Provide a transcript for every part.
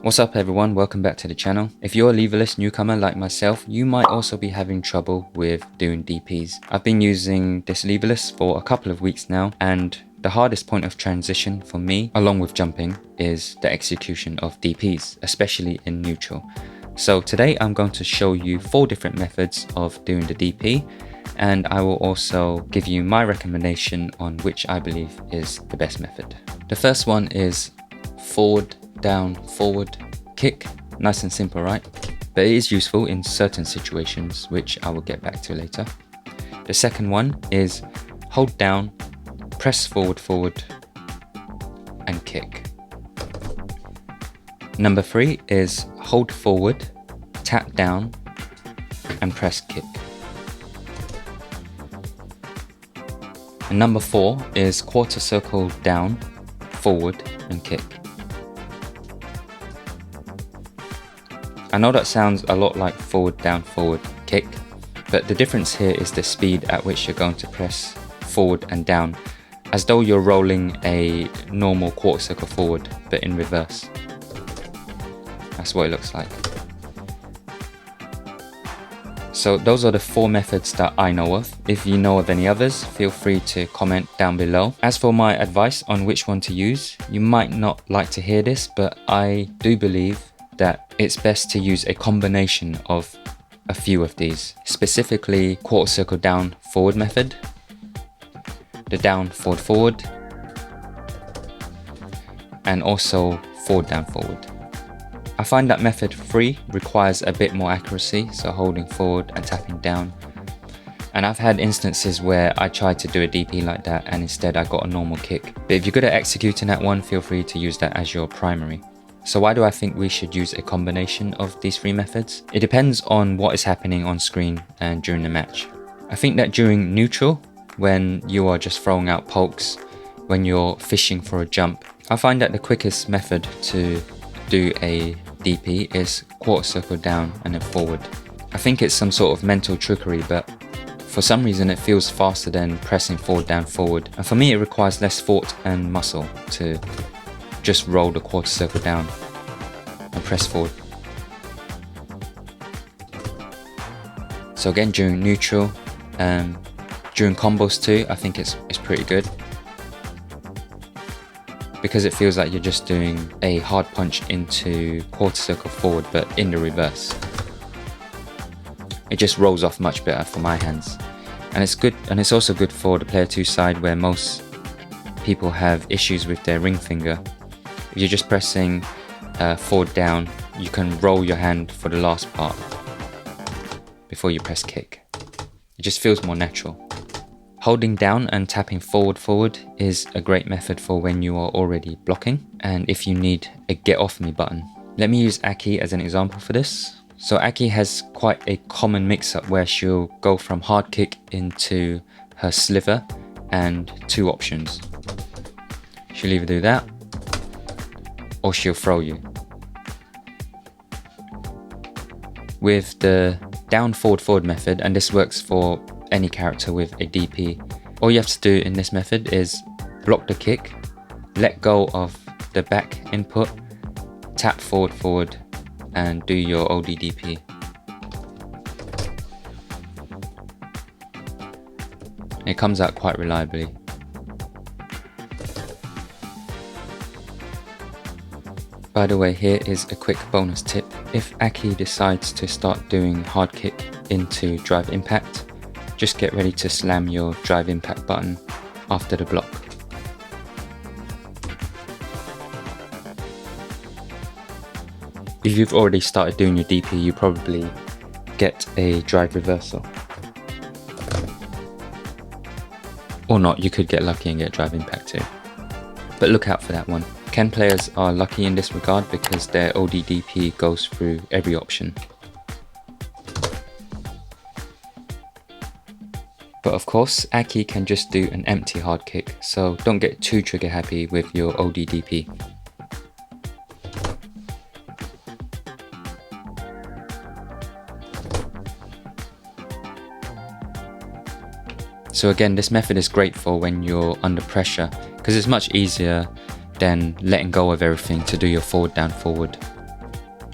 What's up everyone, welcome back to the channel. If you're a Leverless newcomer like myself, you might also be having trouble with doing DPs. I've been using this Leverless for a couple of weeks now, and the hardest point of transition for me, along with jumping, is the execution of DPs, especially in neutral. So today I'm going to show you 4 different methods of doing the DP, and I will also give you my recommendation on which I believe is the best method. The first one is forward, down, forward, kick. Nice and simple, right? But it is useful in certain situations, which I will get back to later. The second one is hold down, press forward, forward, and kick. Number 3 is hold forward, tap down, and press kick. And number 4 is quarter circle down, forward, and kick. I know that sounds a lot like forward, down, forward, kick, but the difference here is the speed at which you're going to press forward and down, as though you're rolling a normal quarter circle forward, but in reverse. That's what it looks like. So those are the 4 methods that I know of. If you know of any others, feel free to comment down below. As for my advice on which one to use, you might not like to hear this, but I do believe that it's best to use a combination of a few of these, specifically quarter circle down forward method, the down forward forward, and also forward down forward. I find that method 3 requires a bit more accuracy, so holding forward and tapping down. And I've had instances where I tried to do a DP like that and instead I got a normal kick. But if you're good at executing that one, feel free to use that as your primary. So why do I think we should use a combination of these 3 methods? It depends on what is happening on screen and during the match. I think that during neutral, when you are just throwing out pokes, when you're fishing for a jump, I find that the quickest method to do a DP is quarter circle down and then forward. I think it's some sort of mental trickery, but for some reason it feels faster than pressing forward down forward. And for me it requires less thought and muscle to just roll the quarter circle down and press forward. So again, during neutral, during combos too, I think it's pretty good, because it feels like you're just doing a hard punch into quarter circle forward, but in the reverse. It just rolls off much better for my hands, and it's good, and it's also good for the player 2 side, where most people have issues with their ring finger. If you're just pressing forward down, you can roll your hand for the last part before you press kick. It just feels more natural. Holding down and tapping forward forward is a great method for when you are already blocking, and if you need a get off me button. Let me use Aki as an example for this. So Aki has quite a common mix-up where she'll go from hard kick into her sliver and 2 options. She'll either do that or she'll throw you. With the down forward forward method, and this works for any character with a DP, all you have to do in this method is block the kick, let go of the back input, tap forward forward, and do your ODDP. It comes out quite reliably. By the way, here is a quick bonus tip. If Aki decides to start doing hard kick into drive impact, just get ready to slam your drive impact button after the block. If you've already started doing your DP, you probably get a drive reversal. Or not, you could get lucky and get drive impact too. But look out for that one. Ken players are lucky in this regard because their ODDP goes through every option. But of course, Aki can just do an empty hard kick, so don't get too trigger happy with your ODDP. So again, this method is great for when you're under pressure, because it's much easier than letting go of everything to do your forward down forward.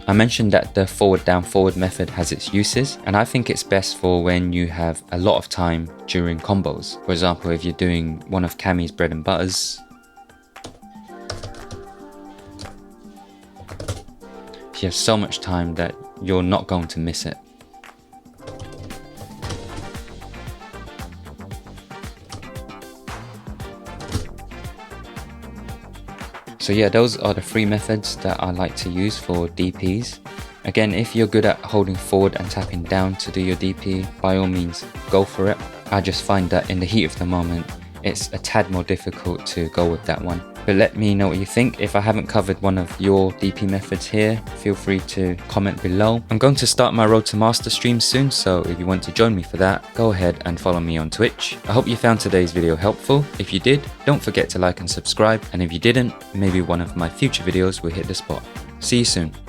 I mentioned that the forward down forward method has its uses, and I think it's best for when you have a lot of time during combos. For example, if you're doing one of Cammy's bread and butters, you have so much time that you're not going to miss it. So yeah, those are the 3 methods that I like to use for DPs. Again, if you're good at holding forward and tapping down to do your DP, by all means go for it. I just find that in the heat of the moment, it's a tad more difficult to go with that one. But let me know what you think. If I haven't covered one of your DP methods here, feel free to comment below. I'm going to start my Road to Master stream soon, so if you want to join me for that, go ahead and follow me on Twitch. I hope you found today's video helpful. If you did, don't forget to like and subscribe, and if you didn't, maybe one of my future videos will hit the spot. See you soon.